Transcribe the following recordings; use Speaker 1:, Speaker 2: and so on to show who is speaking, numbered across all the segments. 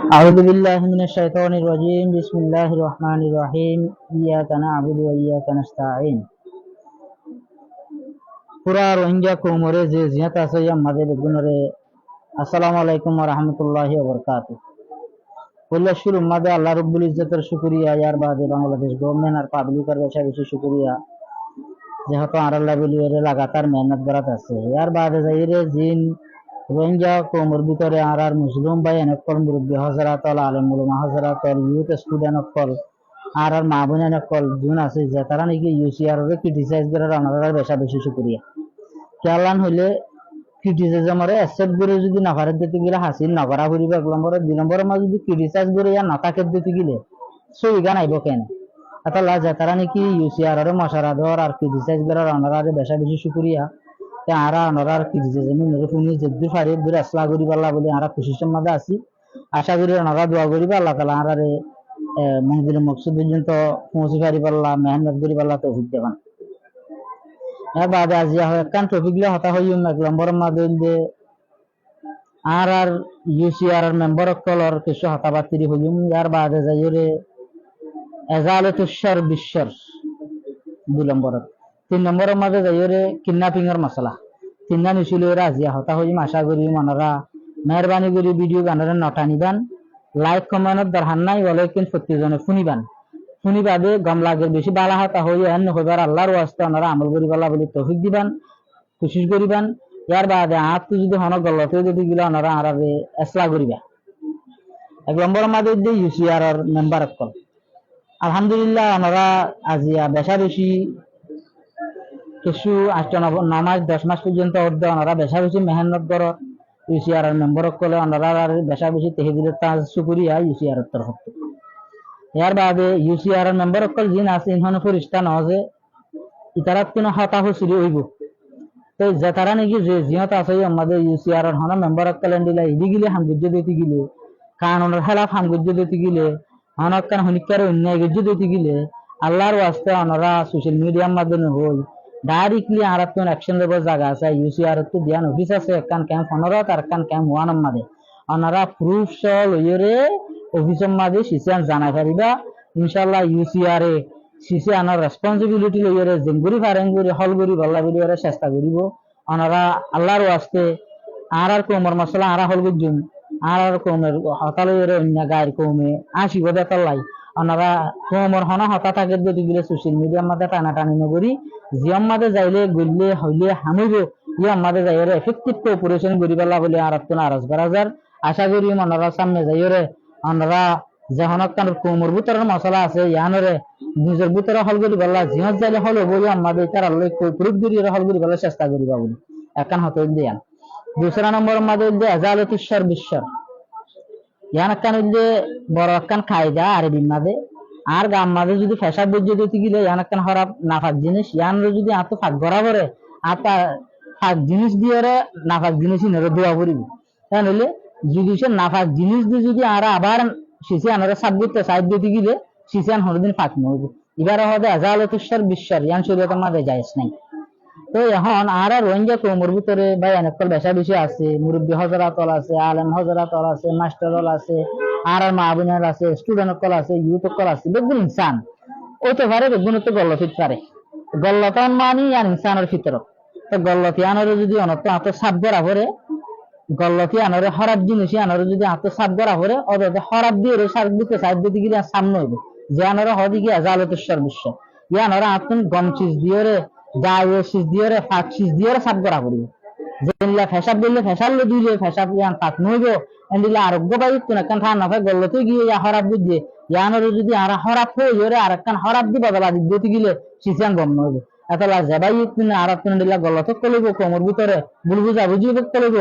Speaker 1: أعوذ بالله من الشيطان الرجيم بسم الله الرحمن الرحيم إياك نعبد وإياك نستعين পুরা রোহিঙ্গা কোমরে যে জিয়াত আছে আমাদের বেগুনরে আসসালামু আলাইকুম ওয়া রাহমাতুল্লাহি ওয়া বারাকাতুহু বলে শুরু মাদে আল্লাহ রাব্বুল ইজ্জতের শুকরিয়া ইয়ার বাদে বাংলাদেশ গভর্নমেন্ট আর পাবলিকের বেশি শুকরিয়া যেহেতু আর আল্লাহ বলিয়ে লাগাতার মেহনত করাত আছে ইয়ার বাদে যাইরে জিন রোহিঙ্গা কোমর ভিতরে আর মুসলিম ভাই অনেকল মুরব্বী হজরত আলেম উলামা হজরত ইউথ স্টুডেন্ট অকল আর মা বোন অনেকল জুন আছে যে তারা নাকি ইউসিআর রে ক্রিটিসাইজ করার আনার বেশি শুকরিয়া কেলান হইলে ক্রিটিসিজমরে অ্যাকসেপ্ট করে যদি না পারে দিতে গেলে হাসিল না করা করিব এক নম্বরে দুই নম্বরের মাঝে যদি ক্রিটিসাইজ করে ইয়া না তাকে দিতে গেলে সই গান আইব কেন আতাল্লাহ যে তারা নাকি ইউসিআর রে মশারা ধর আর ক্রিটিসাইজ করার আনার বেশি শুকরিয়া আরা আনার ক্রিটিসিজম মেরে শুনি যদি পারে দূরে আসলা করি পাল্লা বলে আরা খুশির মধ্যে আছি আশা করি আনারা দোয়া করি আল্লাহ তাআলা আরারে মঞ্জিল মকসুদ পর্যন্ত পৌঁছে পারি পাল্লা মেহনত করি পাল্লা তৌফিক দেবান এর বাদে আজিয়া হয় কান টপিক লে হতা হইম এক নম্বর মাদে আর ইউসিআর মেম্বার কলর কিছু হতাবাতিরি হইম ইয়ার বাদে যাইরে এজালাতুশার বিশ্বর দুই নম্বর তিন নম্বরের মাঝে যাইরে কিডন্যাপিং এর মশলা তিনটা মিছিল আজিয়া হতা হইম আশা করি মনারা মেহরবানি করে ভিডিও গানের নটা নিবান লাইক কমেন্ট দরকার নাই বলে কিন্তু প্রত্যেকজনে শুনিবাদে গম লাগের বেশি বালা হাতা হই এন হইবার আল্লাহর ওয়াস্তে ওনারা আমল করি বলা বলে তৌফিক দিবান কোশিশ করিবান ইয়ার বাদে আত যদি হন গলতে যদি গিলা ওনারা আরাবে এসলা করিবা এক নম্বর মাঝে যে ইউসিআর এর মেম্বার কল আলহামদুলিল্লাহ ওনারা আজিয়া বেশি কিছু 8 মাস 10 মাস পর্যন্ত অর্ধ ওনারা বেশি মেহনত করো ইউসিআর এর মেম্বার কলে ওনারা বেশি তেহদিলের তাজ শুকরিয়া ইউসিআর এর তরফ থেকে ইয়ার বাদে ইউসিআর এর মেম্বার অকল জিন আছে ইনহন ফরিস্তা নজে ইতারাত কোনো হতা হসিরি হইব তো যে তারা নাকি যে জিয়ত আছে আমাদের ইউসিআর এর হন মেম্বার অকল দিলা ইদি গিলে হামগুজ্জ দিতে গিলে কানুনের খেলাফ হামগুজ্জ দিতে গিলে হনক কান হনিকার অন্যায় গজ্জ দিতে গিলে আল্লাহর ওয়াস্তে ওনারা সোশ্যাল মিডিয়ার মাধ্যমে হই ডাইরেক্টলি আরাত কোন অ্যাকশন লেবার জায়গা আছে ইউসিআর এর তো ধ্যান অফিস আছে একখান ক্যাম্প 15 আর একখান ক্যাম্প 1 মাদে ওনারা প্রুফ সহ লইরে অফিসের মাঝে সিসিআন জানাই পারিবা ইনশাআল্লাহ ইউসিআর এ সিসিআনের রেসপন্সিবিলিটি লইরে জেঙ্গুরি ফারেঙ্গুরি হলগুরি বল্লা বিলিরে চেষ্টা করিব ওনারা আল্লাহর ওয়াস্তে আর কোমর মশলা আর হলগুজুম আর কোমের হতা লইরে অন্য গায়ের কোমে আসিব দেখালাই ওনারা কোমর হনা হতা থাকে যদি গিলে সোশ্যাল মিডিয়ার মাঝে টানাটানি নগরি জিয়ম মাঝে যাইলে গইলে হইলে হামিব ইয়ম মাঝে যাইরে এফেক্টিভ কোঅপারেশন করি বলা বলে আর কোন আরজ করাজার আশা করি ওনারা সামনে যাইরে আমরা যখন কোমর ভিতরের মশলা আছে ইয়ানরে নিজের ভিতরে হলগুলি বলা জিহত যাইলে হলো বলি আমাদের তার আল্লাহ প্রুফ দিয়ে হলগুলি বলা চেষ্টা করিবা বলি এখন হতে দিয়ান দুসরা নম্বর মাঝে যে আজালাতুশার বিশ্বর ইয়ান একখান যে বড় একখান খাইদা আর বিমাদে আর গাম মাঝে যদি ফেসাব বজ্য দিতে গেলে ইয়ান একখান হরাপ নাফাক জিনিস ইয়ানরে যদি আত ফাঁক বরাবরে আতা ফাঁক জিনিস দিয়ে নাফাক জিনিসই নেড়ে দোয়া করিব তাহলে যদি সে নাফাক জিনিস দিয়ে যদি আর আবার সিসিআন সাবগুতে সাইড দিতে গেলে সিসিআন হরদিন ফাঁক নইব এবার হবে আজালাতুশার বিশ্বর ইয়ান শরীয়তের মাঝে জায়েজ নাই তো এখন আর রোহিঙ্গা কোমর ভিতরে ভাই অনেকল বেশি আছে মুরব্বী হজরত আছে আলেম হজরত আছে মাস্টার আছে আর মা বোনের আছে স্টুডেন্ট কল আছে ইউথ কল আছে বেগুন ইনসান ওইতে পারে বেগুন তো গল্লতিত পারে গল্লতান মানি আর ইনসানের ভিতর তো গল্লতিয়ানের যদি অনত আত সাব করা পরে গল্লতি আনরে হরাব জিনিস আনরে যদি আত সাব করা পরে অদে হরাব দিয়ে সার দিতে সাইড দিতে গিয়ে সামনে হইব যে আনরে হদি কি আজালাতুশার বিশ্ব ইয়ানরে আতুন গম চিজ দিয়ে দায়ে সিজ দিয়ে ফাঁক সিজ দিয়ে সাব করা করিব যেলা ফেসাব দিলে ফেসালে দিলে ফেসাব ইয়ান ফাঁক নইব এন্ডিলে আরোগ্য পাই কোন একখান থা না পাই গল্লতে গিয়ে ইয়া হরাব দিয়ে ইয়ানরে যদি আর হরাব হইরে আর একখান হরাব দি বদলা দিতে গিলে সিসান গম নইব এতলা জবাই তুমি আর একখান দিলা গল্লতে কলিব কোমর ভিতরে বুলবুজা বুঝিব কলিব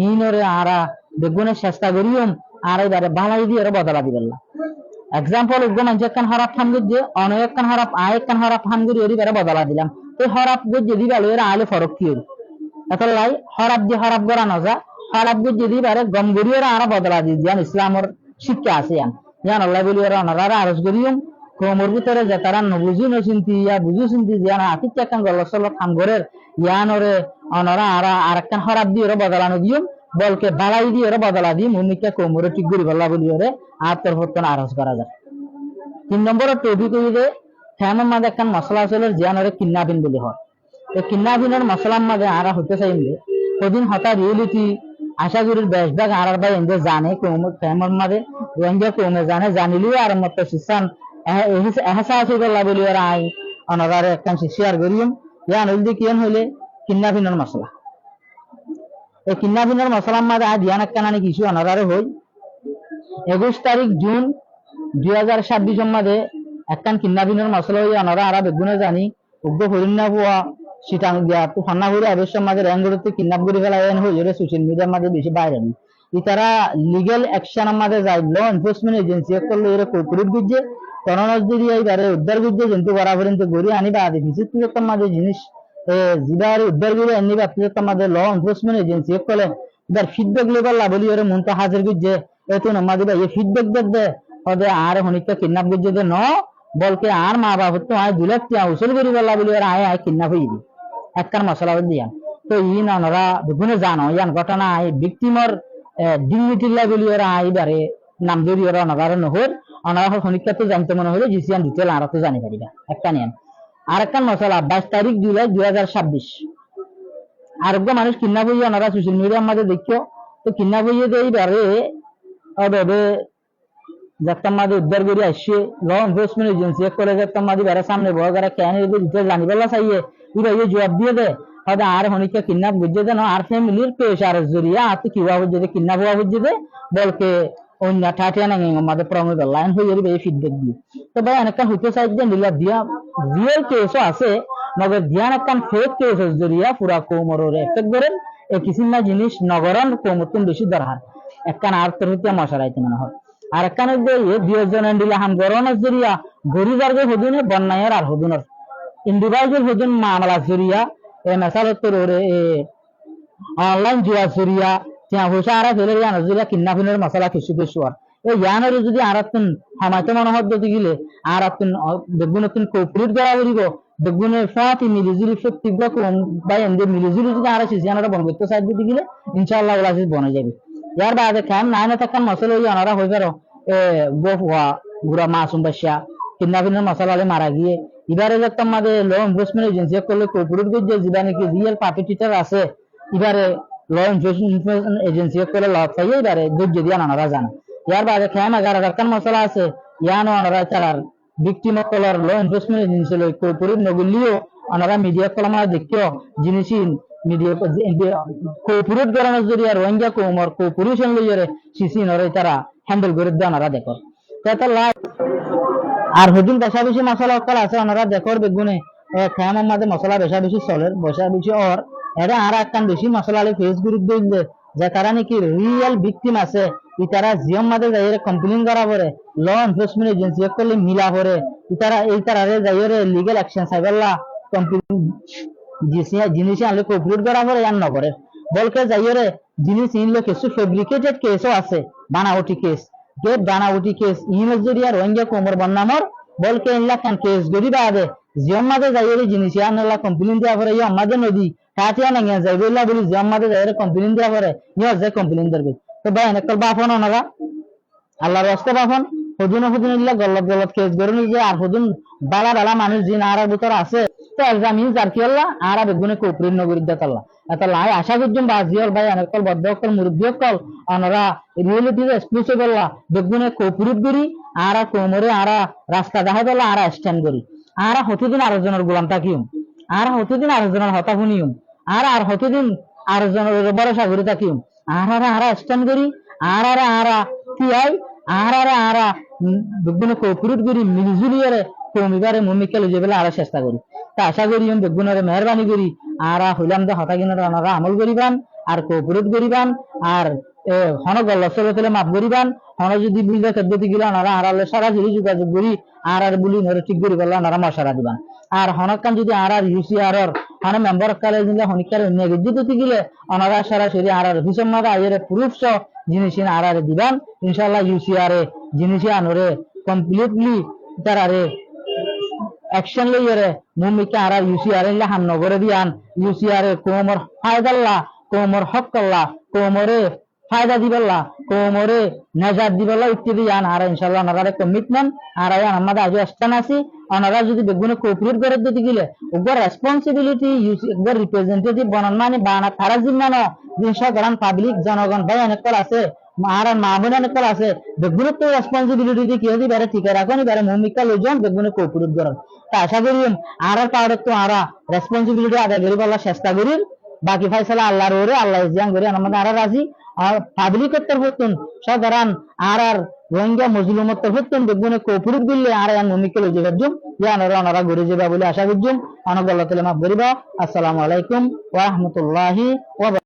Speaker 1: ইনরে আরা বেগুনের চেষ্টা করিম আর এবারে বালাই দিয়ে বদলা দিবেলা এক্সাম্পল একদম একখান হরাব ফান দিয়ে অনেক একখান হরাব আয় একখান হরাব ফান করি এবারে বদলা দিলাম এই হরাব গজ্জে দিবালো এরা আলে ফরক কি এতলাই হরাব দিয়ে হরাব করা নজা হরাব গজ্জে দিবারে গম গড়ি এরা আর বদলা দি জান ইসলামের শিক্ষা আছে জান আল্লাহ বলি এরা অনারা আরজ করিম কোমর ভিতরে যে তারা নবুঝি নচিন্তি ইয়া বুঝু চিন্তি জান আতিক একখান গল্লসল খান ঘরের ইয়ানরে অনারা আর একখান হরাব দিয়ে এরা বদলানো দিম বলকে বালাই দিয়ে ওরা বদলা দিয়ে মুমিকা কোমরে ঠিক করি বললা বলি ওরে আত্মপত্তন আরজ করা যায়। 3 নম্বরের টপিক হইলে ফ্যামের মাঝে একখান মশলা আসলে জিয়ান ওরে কিডন্যাপিং বলি হয়। এই কিডন্যাপিংয়ের মশলার মাঝে আরা হতে চাইলে কদিন হঠাৎ রিয়েলিটি আশা করি বেশভাগ আর ভাই এনজে জানে ফ্যামের মাঝে রোহিঙ্গা কমে জানে জানিলেও আর মত শিশান এহসাস হইলা বলি ওরা আই অনারে একখান শেয়ার করিম ইয়ান হইলে কিয়ান হইলে কিডন্যাপিংয়ের মশলা। এই কিডন্যাপিংয়ের মশলার মাঝে আজ ধ্যান একখান আনি কিছু অনারে হই 21 তারিখ জুন 2026 মাঝে একখান কিডন্যাপিংয়ের মশলা হই অনারা আরা বেগুনে জানি উগ্র হরিণ না পোয়া সিটাং দিয়া তো ফান্না করে আবেশের মাঝে র্যাঙ্গুলোতে কিডন্যাপ করে ফেলা হই ওরে সোশ্যাল মিডিয়ার মাঝে বেশি বাইরে নি ইতারা লিগ্যাল অ্যাকশনের মাঝে যায় ল এনফোর্সমেন্ট এজেন্সি করলে এর কোর্পোরেট গুজে তরনজদি এইবারে উদ্ধার গুজে জন্তু বরাবরেন তো গরি আনিবা আদি ভিজিটর মাঝে জিনিস জিবারে উদ্ধার করে আনিবা ভিজিটর মাঝে ল এনফোর্সমেন্ট এজেন্সি করলে এবার ফিডব্যাক লেভেল লা বলি ওরে মনটা হাজির গুজে এত নমাদি ভাই ফিডব্যাক দে ওদে আর হনিকা কিডন্যাপ গুজে দে ন বলকে আর মা বাবা তো আয় 2 লাখ টাকা উসুল করি বললা বলি ওরা আয় কিডন্যাপ হই দি একখান মশলা দিয়া তো ইন ওরা বিভিন্ন জানো ইয়ান ঘটনা এই ভিকটিমর ডিগনিটি লেভেল ওরা আইবারে নাম ধরি ওরা অনাগার নহর অনাগার হনিকা তো জানতে মনে হলো জিসিয়ান ডিটেল আর তো জানি পারিবা একটা নিয়ম আর একখান মশলা 22 তারিখ জুলাই 2026 আরোগ্য মানুষ কিডন্যাপ হইয়া ওনারা সোশ্যাল মিডিয়ার মাঝে দেখিও তো কিডন্যাপ হইয়া এইবারে ওদের যাত্রার মাঝে উদ্ধার করে আসছে ল এনফোর্সমেন্ট এজেন্সি করে যাত্রার মাঝে বেড়া সামনে বড় করে কেন ডিটেল জানি পেলা চাইয়ে ইবা জবাব দিয়ে দে হয়তো আর হনিকা কিডন্যাপ বুঝে দেন আর ফ্যামিলির পেশ আর জরিয়া আর কিবা বুঝে দে কিডন্যাপ হওয়া বুঝে দে বলকে অন্য ঠাটিয়া নাঙে আমাদের প্রমে লাইন হয়ে যাবে এই ফিডব্যাক দিয়ে তো ভাই অনেকক্ষণ হইতে চাইছেন দিলা দিয়া রিয়েল কেসও আছে মগর ধ্যান একখান ফেক কেস জরিয়া পুরা কোমরের এফেক্ট করেন এই কিছু না জিনিস নগরন কোমরতুন বেশি দরকার একখান আর তোর হইতে মশারাইতে মনে হয় আর একখান দুজন দিলা হান গরনের জরিয়া গরিবার্গে হদুনে বন্যায়ের আর হদুনের ইন্ডিভাইজুয়াল হদুন মামলা জরিয়া এ মেসালত্তর ওরে অনলাইন জুয়া জরিয়া ત્યાં পয়সা আরা ফেলে জানো জরিয়া কিডন্যাপিংয়ের মশলা কিছু কিছু আর এই জানোর যদি আরাতুন হামাইতে মনে হয় যদি গিলে আরাতুন বেগুনতুন কোপ্রিট করা বলিব বেগুনের ফাতি মিলিজুলি তীব্র কম বাই এন্ডে মিলিজুলি যদি আরা সিজিয়ানটা বনবত্ত সাইড দিতে গিলে ইনশাআল্লাহ ওলা সিজ বনে যাবে ইয়ার বাদে কাম না না তাকান মশলা হই অনারা হই পারো গোফওয়া গুরা মাসুম বাদশা কিডন্যাপিংয়ের মশলা হলে মারা গিয়ে এবারে যখন আমাদের ল এনফোর্সমেন্ট এজেন্সি করলে কোর্পোরেট যে জীবানে কি রিয়েল পার্টিটিটার আছে এবারে ল এনফোর্সমেন্ট এজেন্সি করলে ল পাইয়ে এবারে ধৈর্য দিয়ে আনারা জানে ইয়ার বাদে খেয়াম 11 কান মশলা আছে ইয়ানো আনারা চালার ভিকটিম কলার ল এনফোর্সমেন্ট এজেন্সি লই কোর্পোরেট নগলিও আনারা মিডিয়া কলমা দেখিও জিনিসিন মিডিয়া কোর্পোরেট গরানোর জরিয়া রোহিঙ্গা কোমর কোর্পোরেশন লইরে সিসি নরে তারা হ্যান্ডেল করে দেন আনারা দেখো তাতে লাভ আর হদিন বেশা বেশি মশলা অকাল আছে ওনারা দেখর বেগুনে খেয়ামের মাঝে মশলা বেশা বেশি চলে বেশা বেশি ওর এটা আর একখান বেশি মশলা আলে ফেস গুরুত্ব দিলে যে তারা নাকি রিয়েল ভিকটিম আছে ইতারা জিএম মাঝে যাইরে কমপ্লেইন করা পরে ল এনফোর্সমেন্ট এজেন্সি করলে মিলা পরে ইতারা এই তারারে যাইরে লিগ্যাল অ্যাকশন সাইবাল্লা কমপ্লেইন জিনিস আনলে কোঅপারেট করা পরে আর নকরে বলকে যাইরে জিনিস ইনলো কিছু ফেব্রিকেটেড কেসও আছে বানাওটি কেস যে বানাওটি কেস ইমেজ জরিয়া রোহিঙ্গা কোমর বন্নামর বলকে ইনলা কান কেস গরি বাদে জিএম মাঝে যাইরে জিনিস আনলা কমপ্লেইন দেয়া পরে ইয়া মাঝে নদী কাটিয়া নাঙ্গা যাইবেলা বলি জিএম মাঝে যাইরে কমপ্লেইন দেয়া পরে ইয়া যে কমপ্লেইন দেবে তো ভাই অনেক বাফন ওনারা আল্লাহর রাস্তা বাফন হদিন হদিন ইল্লা গলত গলত কেস গরে নিয়ে আর হদিন বালা বালা মানুষ জিন আর ভিতর আছে তো জামিন জার কি আল্লাহ আর বেগুনে কোপরিন নগরী দাত আল্লাহ এত লাই আশা করছুম বাজিয়ল ভাই অনেক কল বদ্ধ কল মুরব্বী কল ওনারা রিয়েলিটি এক্সক্লুসিভ আল্লাহ বেগুনে কোপরিত গরি আর কোমরে আর রাস্তা দেখা দিলা আর স্ট্যান্ড গরি আর হতদিন আরেকজনের গোলাম থাকিম আর হতদিন আরেকজনের হতা শুনিম আর হতদিন আরেকজনের ভরসা করি থাকিম আর স্ট্যান্ড করি আর টিআই আর বেগুনে কোপরিত গরি মিলিজুলিয়ারে কমিবারে মুমিকাল যেবেলা আর চেষ্টা করি তা আশা করি বেগুনরে মেহরবানি করি আর হইলাম যে হতা কিনা ওনারা আমল করিবান আর কোপরিত করিবান আর হন গল্লা চলে মাফ করিবান হন যদি বুঝলে পদ্ধতি গিলা ওনারা আর সারা জুড়ি যোগাযোগ করি আর বলি নরে ঠিক করি বললা ওনারা মশারা দিবান আর হনকান যদি আর ইউসিআর হন মেম্বার কালে দিলে হনিকার নেগেজিটি গিলে ওনারা সরাসরি আর অফিসের মাঝে আইরে প্রুফ সহ জিনিস আর দিবান ইনশাআল্লাহ ইউসিআর জিনিস আনরে কমপ্লিটলি তারারে অ্যাকশন লইরে মুমিকে আর ইউসিআর এর হাম নগরে দিয়ান ইউসিআর কোমর ফায়দাল্লাহ কোমর হক করলা কোমরে ফায়দা দিবেলা কোমরে নাজাত দিবেলা ইত্যাদি আন আর ইনশাআল্লাহ ওনারা কমিটমেন্ট আর আয়ান আমাদের আজ স্থান আছি ওনারা যদি বেগুনে কোঅপারেট করে দিতে গেলে ওগর রেসপন্সিবিলিটি ওগর রিপ্রেজেন্টেটিভ বনান মানে বানা তারা জিম্মানো জিনিস গ্রাম পাবলিক জনগণ ভাই অনেক আছে আর মা বোন অনেক আছে বেগুনের তো রেসপন্সিবিলিটি কি হতে পারে ঠিক রাখুন এবারে ভূমিকা লইজন বেগুনে কোঅপারেট করার তা আশা করি আর পাওয়ার তো আর রেসপন্সিবিলিটি আদায় করি বলার চেষ্টা করি বাকি ফাইসালা আল্লাহর ওরে আল্লাহ জিয়ান করি আমাদের আর রাজি আর পাবলিকের তরফতুন সাধারণ আর রোহিঙ্গা মজলুমের তরফতুন বেগুনে কোঅপারেট দিলে আর ভূমিকা লই যাবে ইয়া ওনারা ঘুরে যাবে বলে আশা করছি অনেক আল্লাহ তাআলা মাফ করিবা। আসসালামু আলাইকুম ওয়া রাহমাতুল্লাহি ওয়া